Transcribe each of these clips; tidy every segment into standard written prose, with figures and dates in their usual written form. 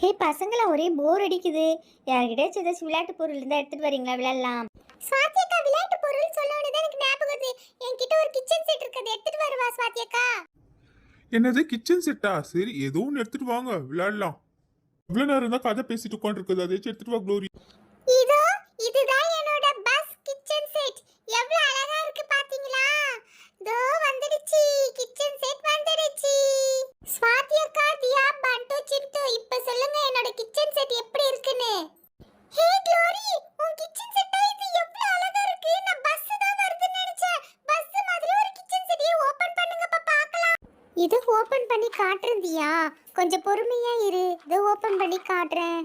ஹே பசங்களா, ஒரே போர் அடிக்குது. யார்கிட்டயாச்சும் ஏதாச்சும் விளையாட்டு பொருள் இருந்தா எடுத்துட்டு வரீங்களா, விளையாடலாம். ஸ்வாதி அக்கா, விளையாட்டு பொருள் சொன்னோனே தான் எனக்கு ஞாபகம் வருது. என்கிட்ட ஒரு கிச்சன் செட் இருக்கு, அதை எடுத்துட்டு வருவா ஸ்வாதி அக்கா? என்னது கிச்சன் செட்டா? சரி, ஏதோ ஒன்று எடுத்துட்டு வாங்க, விளையாடலாம். இவ்வளவு நேரம் தான் கதை பேசிட்டு உட்காந்துருக்குது, அதையாச்சும் எடுத்துட்டு வா க்ளோரி. இதோ, இதுதான் என்னோட பஸ் கிச்சன் செட். எவ்வளவு அழகா இருக்கு பாத்தீங்களா? இதோ வந்துடுச்சு, கிச்சன் செட் வந்துடுச்சு. ஸ்வாதி அக்கா, தியா, பண்டு, சிண்டு, இப்ப சொல்லுங்க என்னோட கிச்சன் செட் எப்படி இருக்குன்னு. ஹே க்ளோரி, உன் கிச்சன் செட்டா இது? எவ்வளவு அழகா இருக்கு. நான் பஸ் தான் வருதுன்னு நினைச்சேன். பஸ் மாதிரி ஒரு கிச்சன் செட் ஓபன் பண்ணுங்கப்பா பார்க்கலாம். இது ஓபன் பண்ணி காட்டுறதியா? கொஞ்சம் பொறுமையா இரு, இதை ஓபன் பண்ணி காட்டுறேன்.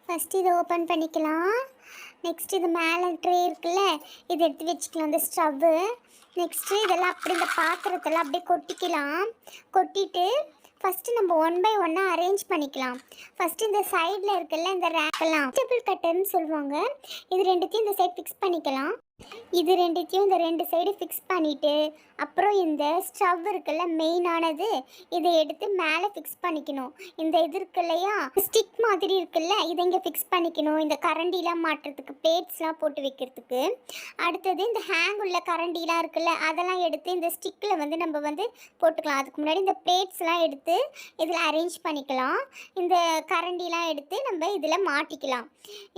ஃபர்ஸ்ட் இதை ஓபன் பண்ணிக்கலாம். நெக்ஸ்ட் இது மேலே ட்ரே இருக்குல்ல, இதை எடுத்து வச்சுக்கலாம், இந்த ஸ்டவ்வு. நெக்ஸ்ட்டு இதெல்லாம் அப்படி இந்த பாத்திரத்தெல்லாம் அப்படியே கொட்டிக்கலாம். கொட்டிட்டு ஃபஸ்ட்டு நம்ம ஒன் பை ஒன்னாக அரேஞ்ச் பண்ணிக்கலாம். ஃபஸ்ட்டு இந்த சைடில் இருக்குல்ல, இந்த ரேக்கெல்லாம் வெஜிடபிள் கட்டர்னு சொல்லுவாங்க. இது ரெண்டுத்தையும் இந்த சைடு ஃபிக்ஸ் பண்ணிக்கலாம். இது ரெண்டுத்தையும் இந்த ரெண்டு சைடு ஃபிக்ஸ் பண்ணிவிட்டு அப்புறம் இந்த ஸ்டவ் இருக்குல்ல, மெயினானது, இதை எடுத்து மேலே ஃபிக்ஸ் பண்ணிக்கணும். இந்த இது இருக்கு இல்லையா, ஸ்டிக் மாதிரி இருக்குல்ல, இதை இங்கே ஃபிக்ஸ் பண்ணிக்கணும். இந்த கரண்டிலாம் மாட்டுறதுக்கு, பிளேட்ஸ்லாம் போட்டு வைக்கிறதுக்கு. அடுத்தது இந்த ஹேங் உள்ள கரண்டிலாம் இருக்குல்ல, அதெல்லாம் எடுத்து இந்த ஸ்டிக்கில் வந்து நம்ம வந்து போட்டுக்கலாம். அதுக்கு முன்னாடி இந்த பிளேட்ஸ்லாம் எடுத்து இதில் அரேஞ்ச் பண்ணிக்கலாம். இந்த கரண்டிலாம் எடுத்து நம்ம இதில் மாட்டிக்கலாம்.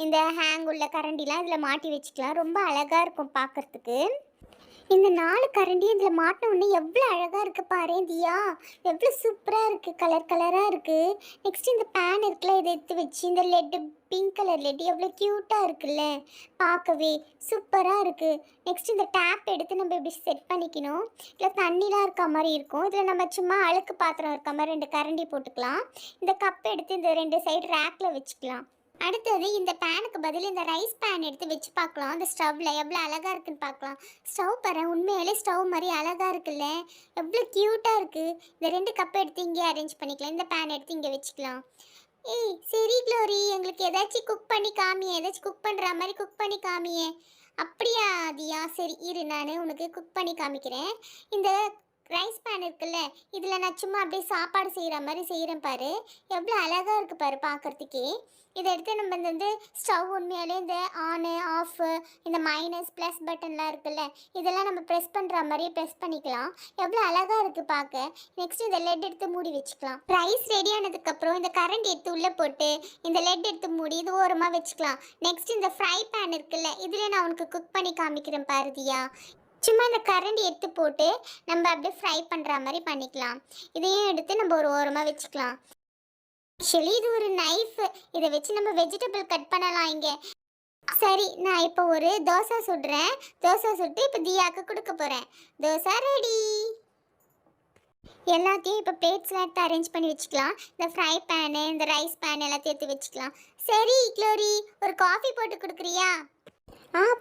இந்த ஹேங் உள்ள கரண்டிலாம் இதில் மாட்டி வச்சுக்கலாம். ரொம்ப அழகாக இருக்கும் பார்க்குறதுக்கு. இந்த 4 கரண்டியும் இதில் மாட்டின உடனே எவ்வளோ அழகாக இருக்குது பாரு தியா. எவ்வளோ சூப்பராக இருக்குது, கலர் கலராக இருக்குது. நெக்ஸ்ட் இந்த பேன் இருக்குல்ல, இதை எடுத்து வச்சு இந்த லெட்டு, பிங்க் கலர் லெட்டு எவ்வளோ க்யூட்டாக இருக்குல்ல, பார்க்கவே சூப்பராக இருக்குது. நெக்ஸ்ட் இந்த டேப் எடுத்து நம்ம இப்படி செட் பண்ணிக்கணும். இல்லை தண்ணிலாம் இருக்க மாதிரி இருக்கும். இதில் நம்ம சும்மா அழுக்கு பாத்திரம் இருக்க மாதிரி 2 கரண்டி போட்டுக்கலாம். இந்த கப் எடுத்து இந்த 2 சைடு ரேக்கில் வச்சுக்கலாம். அடுத்தது இந்த பேனுக்கு பதில் இந்த ரைஸ் பேன் எடுத்து வச்சு பார்க்கலாம். அந்த ஸ்டவ்வில் எவ்வளோ அழகாக இருக்குன்னு பார்க்கலாம். ஸ்டவ் பாரு, உண்மையிலே ஸ்டவ் மாதிரி அழகாக இருக்குல்ல, எவ்வளோ க்யூட்டாக இருக்குது. இந்த 2 கப்பை எடுத்து இங்கே அரேஞ்ச் பண்ணிக்கலாம். இந்த பேன் எடுத்து இங்கே வச்சுக்கலாம். ஏய் சரி க்ளோரி, எங்களுக்கு ஏதாச்சும் குக் பண்ணி காமியே, ஏதாச்சும் குக் பண்ணுற மாதிரி குக் பண்ணி காமியே. அப்படியா தியா? சரி இரு, நான் உனக்கு குக் பண்ணி காமிக்கிறேன். இந்த ரைஸ் பேன் இருக்குல்ல, இதில் நான் சும்மா அப்படியே சாப்பாடு செய்கிற மாதிரி செய்கிறேன் பாரு. எவ்வளோ அழகாக இருக்குது பாரு பார்க்குறதுக்கே. இதை எடுத்து நம்ம இந்த வந்து ஸ்டவ் உண்மையாலே இந்த ஆனு ஆஃபு, இந்த மைனஸ் ப்ளஸ் பட்டன்லாம் இருக்குல்ல, இதெல்லாம் நம்ம ப்ரெஸ் பண்ணுற மாதிரி ப்ரெஸ் பண்ணிக்கலாம். எவ்வளோ அழகாக இருக்குது பார்க்க. நெக்ஸ்ட் இந்த லெட் எடுத்து மூடி வச்சுக்கலாம். ரைஸ் ரெடி ஆனதுக்கப்புறம் இந்த கரண்ட் எடுத்து உள்ளே போட்டு இந்த லெட் எடுத்து மூடி இது ஓரமாக வச்சுக்கலாம். நெக்ஸ்ட் இந்த ஃப்ரை பேன் இருக்குல்ல, இதில் நான் உனக்கு குக் பண்ணி காமிக்கிறேன் பாரதியா. சும்மா இந்த கரண்டி எடுத்து போட்டு நம்ம அப்படியே ஃப்ரை பண்ணுற மாதிரி பண்ணிக்கலாம். இதையும் எடுத்து நம்ம ஒரு ஓரமாக வச்சுக்கலாம். ஆக்சுவலி இது ஒரு நைஃப், இதை வச்சு நம்ம வெஜிடபிள் கட் பண்ணலாம் இங்கே. சரி, நான் இப்போ ஒரு தோசை சுடுறேன். தோசை சுட்டு இப்போ தியாவுக்கு கொடுக்க போகிறேன். தோசை ரெடி. எல்லாத்தையும் இப்போ பிளேட்ஸ்லாம் எடுத்து அரேஞ்ச் பண்ணி வச்சுக்கலாம். இந்த ஃப்ரை பேனு, இந்த ரைஸ் பேன் எல்லாத்தையும் எடுத்து வச்சுக்கலாம். சரி க்ளோரி, ஒரு காஃபி போட்டு கொடுக்குறியா?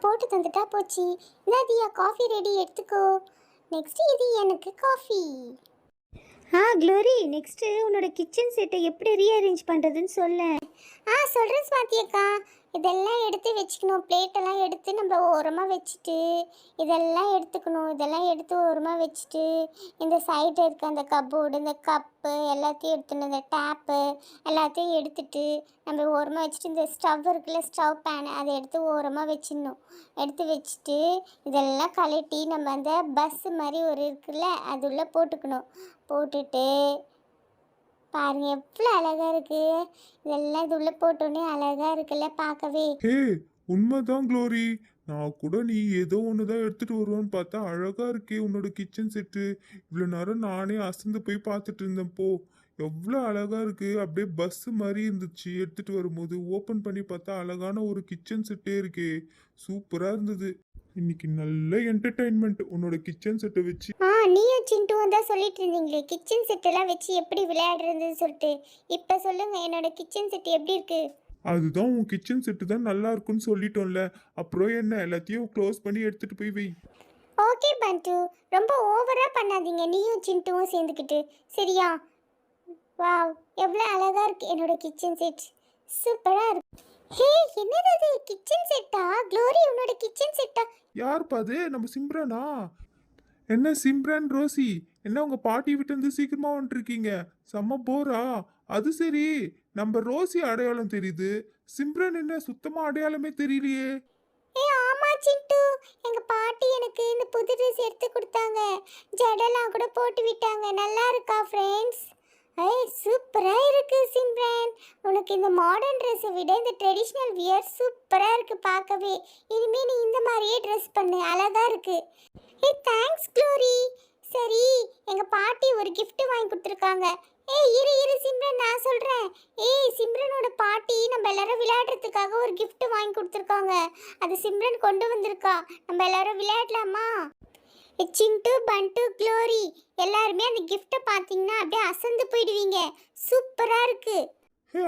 போட்டு தந்துட்டா போச்சு. இந்த தியா, காஃபி ரெடி, எடுத்துக்கோ. நெக்ஸ்ட் இது எனக்கு காஃபி. க்ளோரி, நெக்ஸ்ட்டு உன்னோட கிச்சன் செட்டை எப்படி ரீஅரேஞ்ச் பண்ணுறதுன்னு சொல்ல. சொல்கிறேன் ஸ்வாதி அக்கா. இதெல்லாம் எடுத்து வச்சுக்கணும். பிளேட்டெல்லாம் எடுத்து நம்ம ஓரமாக வச்சுட்டு இதெல்லாம் எடுத்துக்கணும். இதெல்லாம் எடுத்து ஓரமாக வச்சுட்டு இந்த சைடில் இருக்க அந்த கப்போர்டு, இந்த கப்பு எல்லாத்தையும் எடுத்துணும். இந்த டேப்பு எல்லாத்தையும் எடுத்துட்டு நம்ம ஓரமாக வச்சுட்டு இந்த ஸ்டவ் இருக்குல்ல, ஸ்டவ் பேனு, அதை எடுத்து ஓரமாக வச்சிடணும். எடுத்து வச்சுட்டு இதெல்லாம் கழட்டி நம்ம அந்த பஸ்ஸு மாதிரி ஒரு இருக்குல்ல, அது உள்ளே போட்டுக்கணும். போட்டுட்டு பாருங்க எவ்வளோ அழகாக இருக்குது. இதெல்லாம் இது உள்ளே போட்டோன்னே அழகாக இருக்குல்ல பார்க்கவே. ஹே, உண்மைதான் க்ளோரி. நான் கூட நீ ஏதோ ஒன்று தான் எடுத்துட்டு வருவான்னு பார்த்தா அழகா இருக்கே உன்னோட கிச்சன் செட்டு. இவ்வளோ நேரம் நானே அசந்து போய் பார்த்துட்டு இருந்தேன். போ, எவ்வளோ அழகா இருக்கு. அப்படியே பஸ் மாதிரி இருந்துச்சு எடுத்துட்டு வரும்போது. ஓப்பன் பண்ணி பார்த்தா அழகான ஒரு கிச்சன் செட்டே இருக்கே. சூப்பரா இருந்தது. இன்னைக்கு நல்ல என்டர்டைன்மெண்ட் உன்னோட கிச்சன் செட்டை வச்சு. நீயும் சிண்டுவும் தான் சொல்லிட்டு இருந்தீங்களே கிச்சன் செட்டெல்லாம் வச்சு எப்படி விளையாடுறதுன்னு சொல்லிட்டு. இப்போ சொல்லுங்க, என்னோட கிச்சன் செட் எப்படி இருக்கு? அதுதான் உன் கிச்சன் செட்டு தான் நல்லா இருக்குன்னு சொல்லிட்டோம்ல. அப்புறம் என்ன, எல்லாத்தையும் க்ளோஸ் பண்ணி எடுத்துட்டு போய் வை. ஓகே பண்டு, ரொம்ப ஓவராக பண்ணாதீங்க நீயும் சிண்டுவும் சேர்ந்துக்கிட்டு, சரியா? வாவ், எவ்வளோ அழகாக இருக்கு என்னோட கிச்சன் செட். சூப்பராக இருக்கு. ஹே, என்னது அது? கிச்சன் செட்டா க்ளோரி? உன்னோட கிச்சன் செட்டா? யார் பாது? நம்ம சிம்ரனா? என்ன சிம்ரன், ரோசி, என்ன உங்க பாட்டி விட்டு இருந்து சீக்கிரமா வந்துருக்கீங்க? செம்ம போரா? அது சரி, நம்ம ரோசி அடையாளம் தெரியுது, சிம்ரன் என்ன சுத்தமா அடையாளமே தெரியலையே. ஆமா சிண்டு, எங்க பாட்டி எனக்கு இந்த புது ட்ரெஸ் எடுத்து கொடுத்தாங்க. ஜடெல்லாம் கூட போட்டு விட்டாங்க. நல்லா இருக்கா ஃப்ரெண்ட்ஸ்? சூப்பரா இருக்கு சிம்ரன். உனக்கு இந்த மாடர்ன் ட்ரெஸ்ஸை விட இந்த ட்ரெடிஷ்னல் வியர் சூப்பரா இருக்கு பார்க்கவே. இனிமே நீ இந்த மாதிரியே ட்ரெஸ் பண்ணு, அழகா இருக்கு. Thanks glory. சரி, எங்க பாட்டி ஒரு gift வாங்கி கொடுத்துருக்காங்க. இரு சிம்ரன், நான் சொல்றேன். சிம்ரனோட பாட்டி நம்ம எல்லாரும் விளையாடுறதுக்காக ஒரு gift வாங்கி கொடுத்துருக்காங்க. அது சிம்ரன் கொண்டு வந்திருக்கா. நம்ம எல்லாரும் விளையாடலாமா? சிண்டு, பண்டு, க்ளோரி எல்லாருமே அந்த கிஃப்ட்டை பார்த்தீங்கன்னா அப்படியே அசந்து போயிடுவீங்க. சூப்பரா இருக்கு.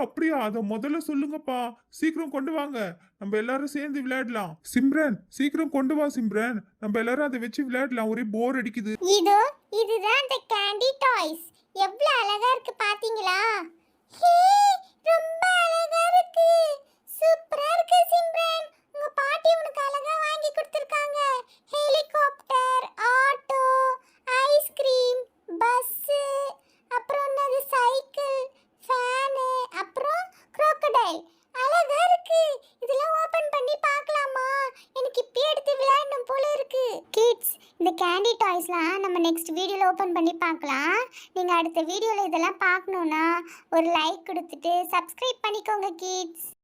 அப்படியா? அதை முதல்ல சொல்லுங்கப்பா. சீக்கிரம் கொண்டு வாங்க, நம்ம எல்லாரும் சேர்ந்து விளையாடலாம். சிம்ரன் சீக்கிரம் கொண்டு வா சிம்ரன், நம்ம எல்லாரும் அதை வச்சு விளையாடலாம். ஒரே போர் அடிக்குது. இதுதான் அந்த கேண்டி டாய்ஸ். எவ்வளவு அழகா இருக்கு பாத்தீங்களா? ரொம்ப அழகா இருக்கு. சூப்பரா இருக்கு சிம்ரன். உங்க பாட்டி உனக்கு அழகா வாங்கி கொடுத்திருக்காங்க. ஹெலிகாப்டர், ஆட்டோ, ஐஸ்கிரீம், பஸ், அப்புறம் என்னது சைக்கிள், ஃபேன், அப்புறம் crocodile. அழகா இருக்கு. இதெல்லாம் ஓபன் பண்ணி பார்க்கலாமா? எனக்கு இப்பயே எடுத்து விளையாடணும் போல இருக்கு. கிட்ஸ், இந்த கேண்டி டாய்ஸ்லாம் நம்ம நெக்ஸ்ட் வீடியோவில் ஓப்பன் பண்ணி பார்க்கலாம். நீங்கள் அடுத்த வீடியோவில் இதெல்லாம் பார்க்கணுன்னா ஒரு லைக் கொடுத்துட்டு சப்ஸ்கிரைப் பண்ணிக்கோங்க கிட்ஸ்.